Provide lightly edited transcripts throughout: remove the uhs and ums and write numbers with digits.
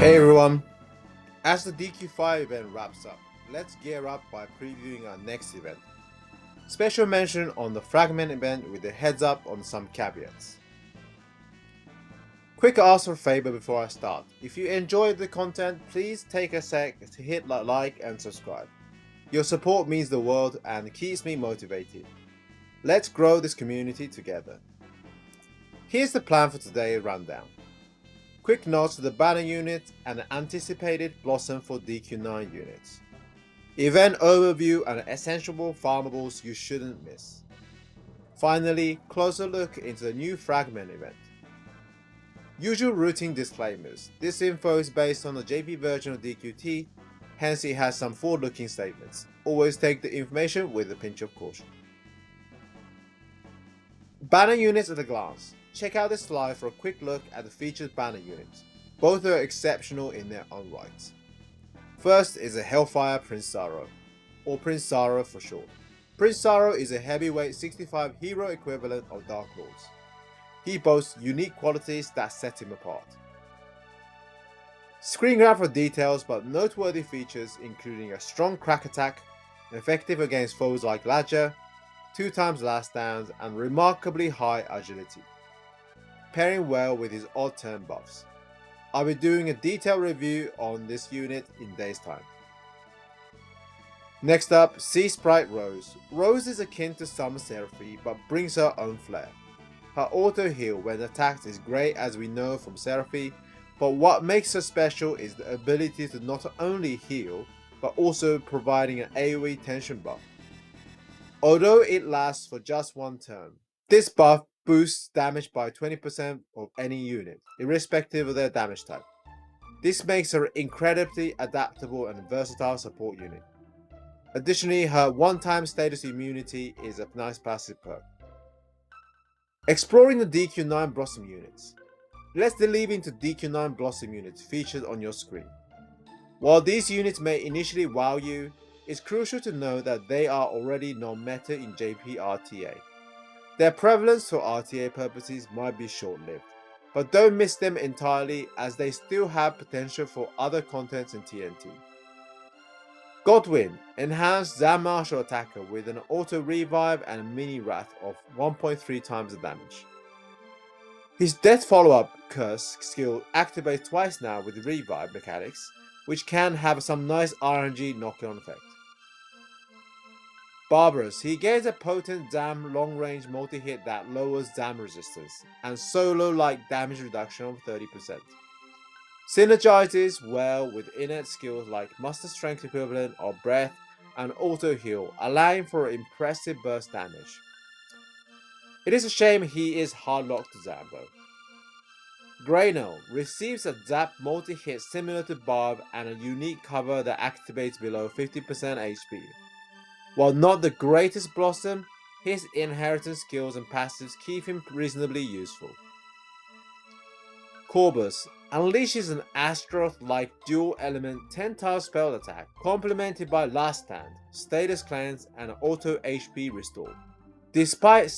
Hey everyone, as the DQ5 event wraps up, let's gear up by previewing our next event. Special mention on the Fragment event with a heads up on some caveats. Quick ask for favor before I start. If you enjoyed the content, please take a sec to hit like and subscribe. Your support means the world and keeps me motivated. Let's grow this community together. Here's the plan for today's rundown. Quick notes to the banner unit and an anticipated blossom for DQ9 units. Event overview and essential farmables you shouldn't miss. Finally, closer look into the new Fragment event. Usual routine disclaimers. This info is based on the JP version of DQT, hence it has some forward-looking statements. Always take the information with a pinch of caution. Banner units at a glance. Check out this slide for a quick look at the featured banner units. Both are exceptional in their own right. First is a Hellfire Prince Zaro, or Prince Zaro for short. Prince Zaro is a heavyweight 65 hero equivalent of Dark Lords. He boasts unique qualities that set him apart. Screen grab for details, but noteworthy features including a strong crack attack, effective against foes like Ladger, 2x last stands, and remarkably high agility, pairing well with his odd turn buffs. I'll be doing a detailed review on this unit in days time. Next up, Sea Sprite Rose. Rose is akin to Summer Seraphie but brings her own flair. Her auto heal when attacked is great as we know from Seraphie, but what makes her special is the ability to not only heal but also providing an AoE tension buff. Although it lasts for just one turn, this buff boosts damage by 20% of any unit, irrespective of their damage type. This makes her incredibly adaptable and versatile support unit. Additionally, her one-time status immunity is a nice passive perk. Exploring the DQ9 Blossom units. Let's delve into DQ9 Blossom units featured on your screen. While these units may initially wow you, it's crucial to know that they are already non-meta in JP RTA. Their prevalence for RTA purposes might be short-lived, but don't miss them entirely as they still have potential for other contents in TNT. Godwyn, enhanced Zam Martial attacker with an auto revive and a mini wrath of 1.3 times the damage. His death follow-up curse skill activates twice now with revive mechanics, which can have some nice RNG knock-on effect. Barbarous, he gains a potent Zam long-range multi-hit that lowers Zam resistance, and solo-like damage reduction of 30%. Synergizes well with innate skills like Muster Strength equivalent of Breath and Auto Heal, allowing for impressive burst damage. It is a shame he is hard locked to Zam though. Graynell receives a Zap multi-hit similar to Barb and a unique cover that activates below 50% HP. While not the greatest Blossom, his inheritance skills and passives keep him reasonably useful. Corvus unleashes an Astaroth-like dual-element 10-tile spell attack, complemented by Last Stand, Status Cleanse, and Auto HP Restore. Despite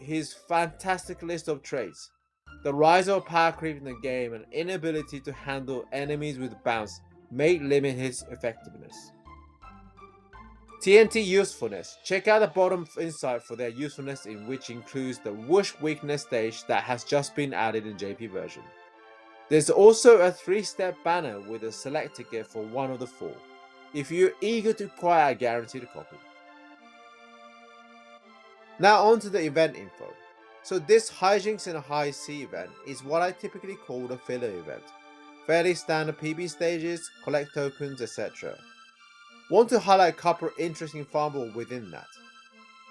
his fantastic list of traits, the rise of power creep in the game and inability to handle enemies with bounce may limit his effectiveness. TNT usefulness. Check out the bottom insight for their usefulness, in which includes the Whoosh weakness stage that has just been added in JP version. There's also a 3-step banner with a select ticket for one of the 4, if you're eager to acquire a guaranteed copy. Now on to the event info. So this Hjinks in a High C event is what I typically call the filler event. Fairly standard PB stages, collect tokens, etc. Want to highlight a couple interesting farmable within that.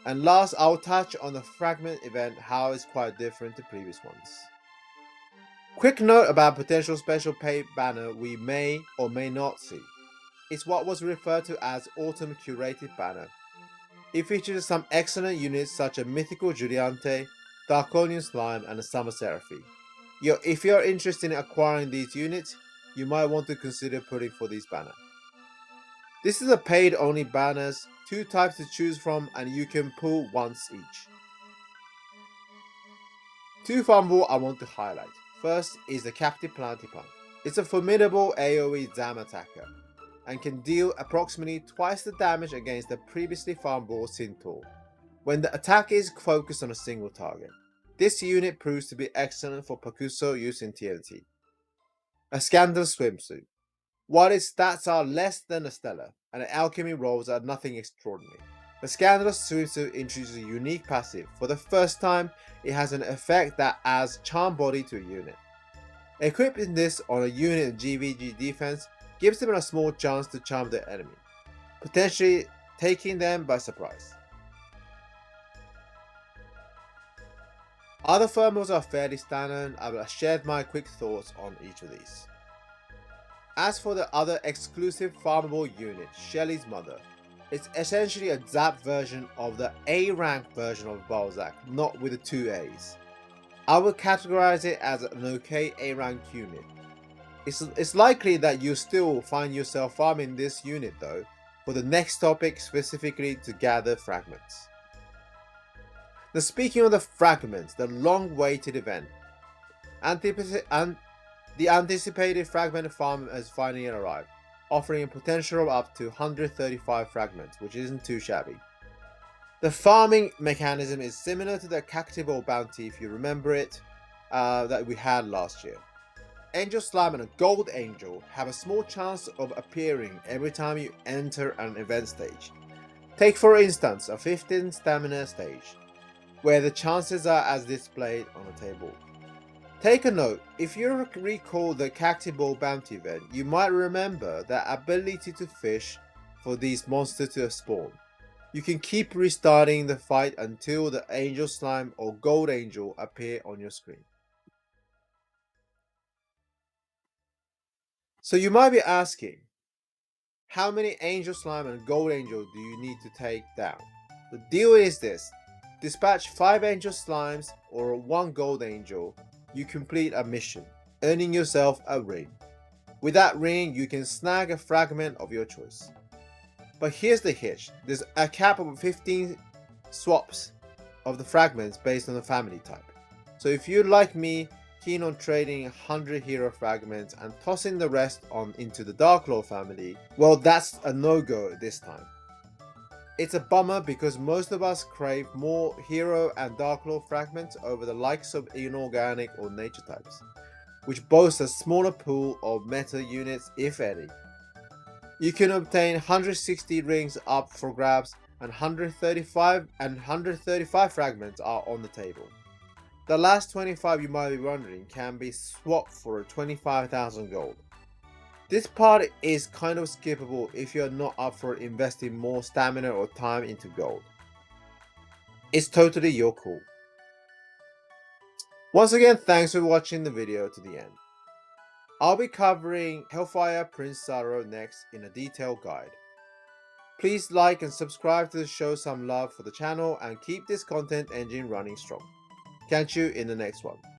And last, I'll touch on the Fragment event, how it's quite different to previous ones. Quick note about potential special paid banner we may or may not see. It's what was referred to as Autumn Curated banner. It features some excellent units such as Mythical Juliante, Darkonian Slime, and a Summer Seraphie. If you're interested in acquiring these units, you might want to consider putting for these banners. This is a paid only banners, 2 types to choose from, and you can pull once each. 2 farmable I want to highlight. First is the Captive Plti punk. It's a formidable AoE Zam attacker, and can deal approximately twice the damage against the previously farmable Centaur, when the attack is focused on a single target. This unit proves to be excellent for Pakuso use in TNT. A Scandal Swimsuit. While its stats are less than a Stellar, and the alchemy rolls are nothing extraordinary, the Scandalous Swimsuit introduces a unique passive. For the first time, it has an effect that adds Charm Body to a unit. Equipping this on a unit in GVG defense gives them a small chance to charm their enemy, potentially taking them by surprise. Other thermals are fairly standard, and I will share my quick thoughts on each of these. As for the other exclusive farmable unit, Shelly's Mother, it's essentially a Zap version of the A rank version of Balzac, not with the 2 A's. I would categorize it as an okay A rank unit. It's likely that you still find yourself farming this unit though, for the next topic specifically to gather fragments. Now speaking of the fragments, the long-awaited event, the anticipated Fragment Farm has finally arrived, offering a potential of up to 135 fragments, which isn't too shabby. The farming mechanism is similar to the Cactival bounty, if you remember it, that we had last year. Angel Slime and a Gold Angel have a small chance of appearing every time you enter an event stage. Take for instance a 15 stamina stage, where the chances are as displayed on the table. Take a note, if you recall the Cactival bounty event, you might remember the ability to fish for these monsters to spawn. You can keep restarting the fight until the Angel Slime or Gold Angel appear on your screen. So you might be asking, how many Angel Slime and Gold Angel do you need to take down? The deal is this: dispatch 5 Angel Slimes or 1 Gold Angel, you complete a mission, earning yourself a ring. With that ring, you can snag a fragment of your choice. But here's the hitch: there's a cap of 15 swaps of the fragments based on the family type. So if you're like me, keen on trading 100 hero fragments and tossing the rest on into the Dark Lord family, well, that's a no-go this time. It's a bummer because most of us crave more hero and Dark Lord fragments over the likes of inorganic or nature types, which boast a smaller pool of meta units if any. You can obtain 160 rings up for grabs, and 135 fragments are on the table. The last 25, you might be wondering, can be swapped for 25,000 gold. This part is kind of skippable if you're not up for investing more stamina or time into gold. It's totally your call. Once again, thanks for watching the video to the end. I'll be covering Hellfire Prince Zaro next in a detailed guide. Please like and subscribe to show some love for the channel and keep this content engine running strong. Catch you in the next one.